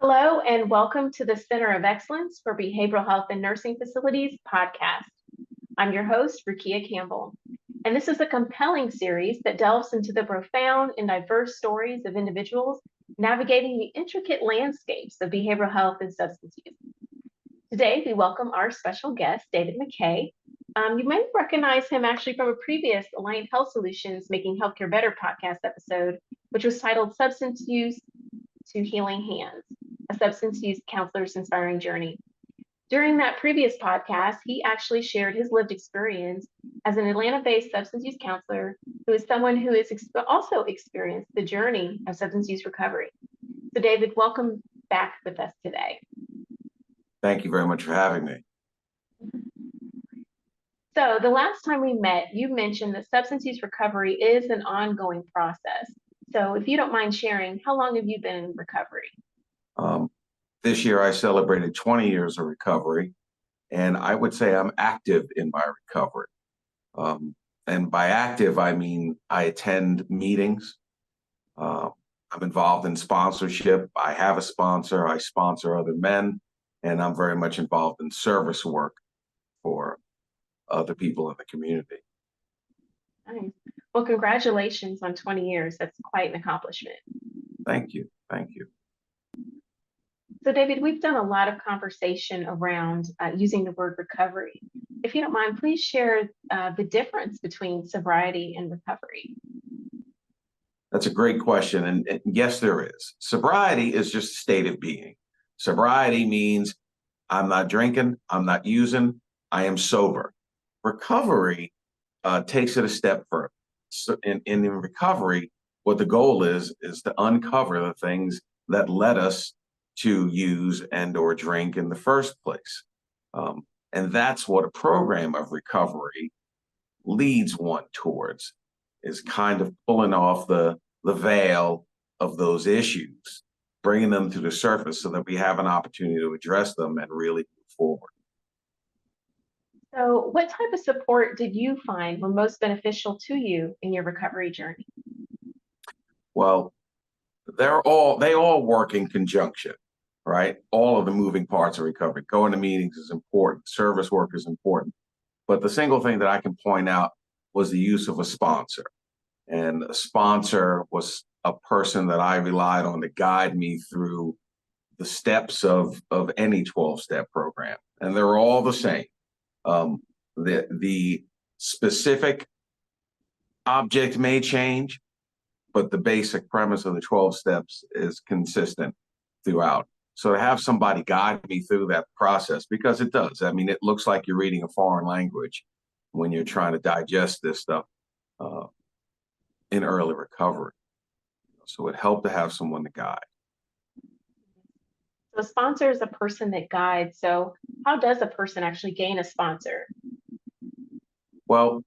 Hello, and welcome to the Center of Excellence for Behavioral Health and Nursing Facilities podcast. I'm your host, Rukia Campbell, and this is a compelling series that delves into the profound and diverse stories of individuals navigating the intricate landscapes of behavioral health and substance use. Today, we welcome our special guest, David McKay. You may recognize him actually from a previous Alliant Health Solutions Making Healthcare Better podcast episode, which was titled Substance Use to Healing Hands, a substance use counselor's inspiring journey. During that previous podcast, he actually shared his lived experience as an Atlanta-based substance use counselor who is someone who has also experienced the journey of substance use recovery. So David, welcome back with us today. Thank you very much for having me. So the last time we met, you mentioned that substance use recovery is an ongoing process. So if you don't mind sharing, how long have you been in recovery? This year I celebrated 20 years of recovery, and I would say I'm active in my recovery. And by active, I mean I attend meetings. I'm involved in sponsorship. I have a sponsor. I sponsor other men, and I'm very much involved in service work for other people in the community. Nice. Well, congratulations on 20 years. That's quite an accomplishment. Thank you. Thank you. So David, we've done a lot of conversation around using the word recovery. If you don't mind, please share the difference between sobriety and recovery. That's a great question. And yes, there is. Sobriety is just a state of being. Sobriety means I'm not drinking, I'm not using, I am sober. Recovery takes it a step further. So in recovery, what the goal is to uncover the things that led us to use and or drink in the first place. And that's what a program of recovery leads one towards, is kind of pulling off the veil of those issues, bringing them to the surface so that we have an opportunity to address them and really move forward. So what type of support did you find were most beneficial to you in your recovery journey? Well, they all work in conjunction, right? All of the moving parts of recovery. Going to meetings is important. Service work is important. But the single thing that I can point out was the use of a sponsor. And a sponsor was a person that I relied on to guide me through the steps of any 12-step program. And they're all the same. The specific object may change, but the basic premise of the 12 steps is consistent throughout. So to have somebody guide me through that process, because it does. I mean, it looks like you're reading a foreign language when you're trying to digest this stuff in early recovery. So it helped to have someone to guide. So a sponsor is a person that guides. So how does a person actually gain a sponsor? Well,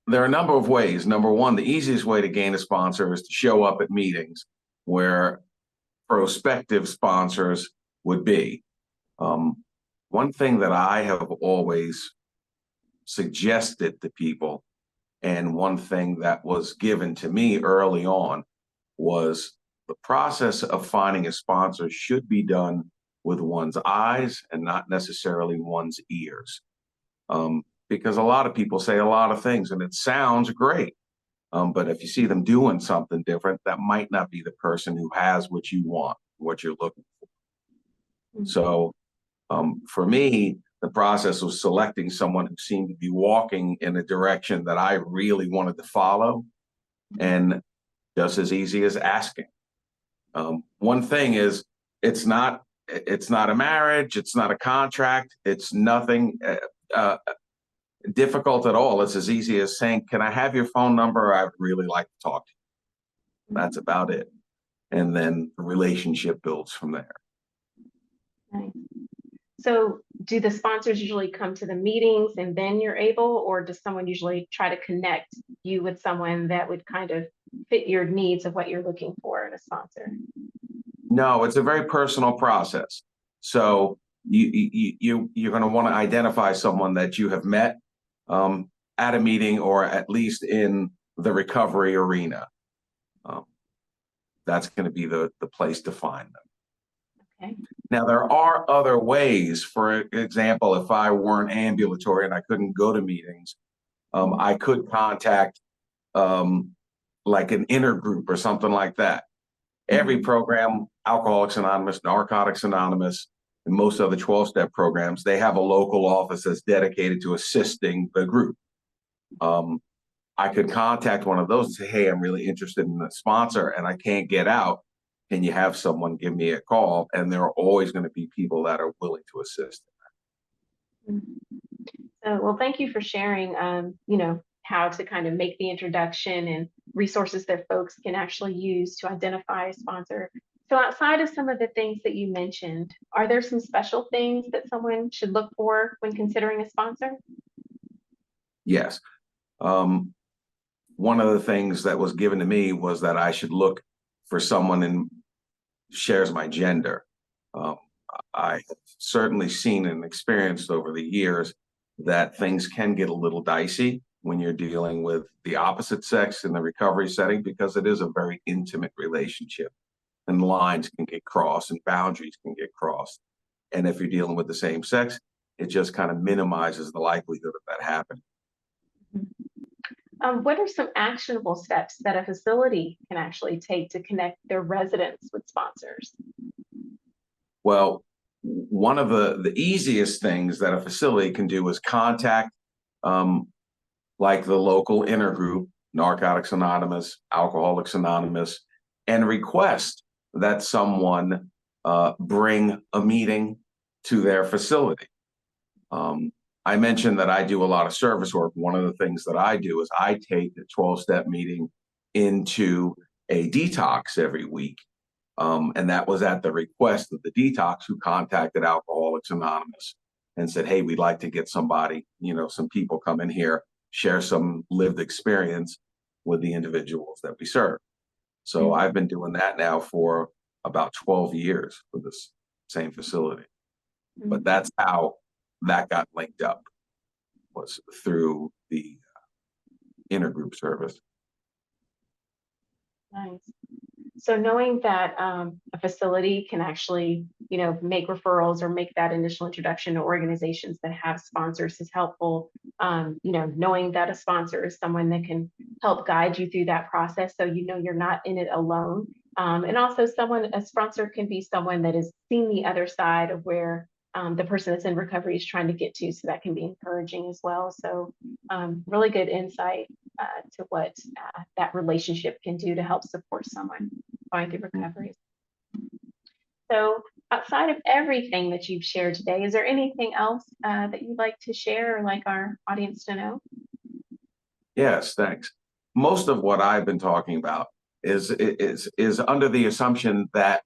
there are a number of ways. Number one, the easiest way to gain a sponsor is to show up at meetings where prospective sponsors would be. One thing that I have always suggested to people, and one thing that was given to me early on, was the process of finding a sponsor should be done with one's eyes and not necessarily one's ears. Because a lot of people say a lot of things and it sounds great. But if you see them doing something different, that might not be the person who has what you want, what you're looking for. Mm-hmm. So for me, the process was selecting someone who seemed to be walking in a direction that I really wanted to follow, and just as easy as asking. One thing is, it's not a marriage, it's not a contract, it's nothing difficult at all. It's as easy as saying, can I have your phone number? I'd really like to talk to you. That's about it. And then the relationship builds from there. Nice. So do the sponsors usually come to the meetings and then you're able, or does someone usually try to connect you with someone that would kind of fit your needs of what you're looking for in a sponsor? No, it's a very personal process. So you're going to want to identify someone that you have met at a meeting, or at least in the recovery arena. That's going to be the place to find them. Okay. Now, there are other ways. For example, if I weren't ambulatory and I couldn't go to meetings, I could contact like an intergroup or something like that. Every program, Alcoholics Anonymous, Narcotics Anonymous, and most other 12-step programs, they have a local office that's dedicated to assisting the group. I could contact one of those and say, hey, I'm really interested in the sponsor and I can't get out. Can you have someone give me a call? And there are always going to be people that are willing to assist. So, well, thank you for sharing, how to kind of make the introduction and resources that folks can actually use to identify a sponsor. So outside of some of the things that you mentioned, are there some special things that someone should look for when considering a sponsor? Yes. One of the things that was given to me was that I should look for someone who shares my gender. I have certainly seen and experienced over the years that things can get a little dicey when you're dealing with the opposite sex in the recovery setting, because it is a very intimate relationship and lines can get crossed and boundaries can get crossed. And if you're dealing with the same sex, it just kind of minimizes the likelihood of that happening. What are some actionable steps that a facility can actually take to connect their residents with sponsors? Well, one of the easiest things that a facility can do is contact like the local intergroup, Narcotics Anonymous, Alcoholics Anonymous, and request that someone bring a meeting to their facility. I mentioned that I do a lot of service work. One of the things that I do is I take the 12-step meeting into a detox every week. And that was at the request of the detox, who contacted Alcoholics Anonymous and said, hey, we'd like to get somebody, some people come in here, share some lived experience with the individuals that we serve. So I've been doing that now for about 12 years for this same facility. But that's how that got linked up, was through the intergroup service. Nice. So knowing that a facility can actually, make referrals or make that initial introduction to organizations that have sponsors is helpful. Knowing that a sponsor is someone that can help guide you through that process, so you're not in it alone. And also, a sponsor can be someone that has seen the other side of where the person that's in recovery is trying to get to, so that can be encouraging as well. So really good insight to what that relationship can do to help support someone going through recovery. So outside of everything that you've shared today, is there anything else that you'd like to share or like our audience to know? Yes, thanks. Most of what I've been talking about is under the assumption that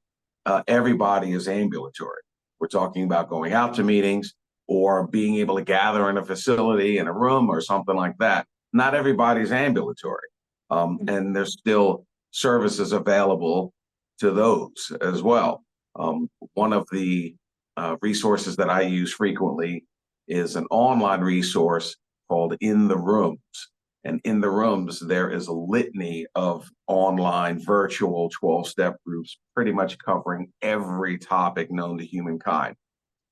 everybody is ambulatory. We're talking about going out to meetings or being able to gather in a facility, in a room or something like that. Not everybody's ambulatory. And there's still services available to those as well. One of the resources that I use frequently is an online resource called In the Rooms. And in the rooms, there is a litany of online virtual 12-step groups, pretty much covering every topic known to humankind.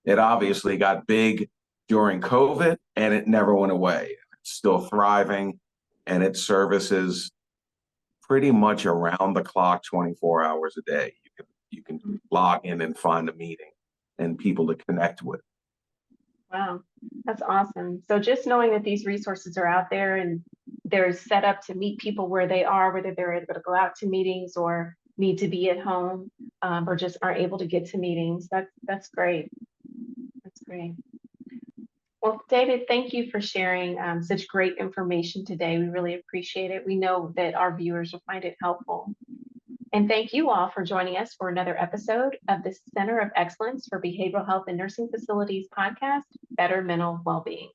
It obviously got big during COVID and it never went away. It's still thriving, and it services pretty much around the clock, 24 hours a day. You can log in and find a meeting and people to connect with. Wow, that's awesome. So just knowing that these resources are out there and they're set up to meet people where they are, whether they're able to go out to meetings or need to be at home, or just aren't able to get to meetings, that's great. That's great. Well, David, thank you for sharing such great information today. We really appreciate it. We know that our viewers will find it helpful. And thank you all for joining us for another episode of the Center of Excellence for Behavioral Health and Nursing Facilities podcast, Better Mental Wellbeing.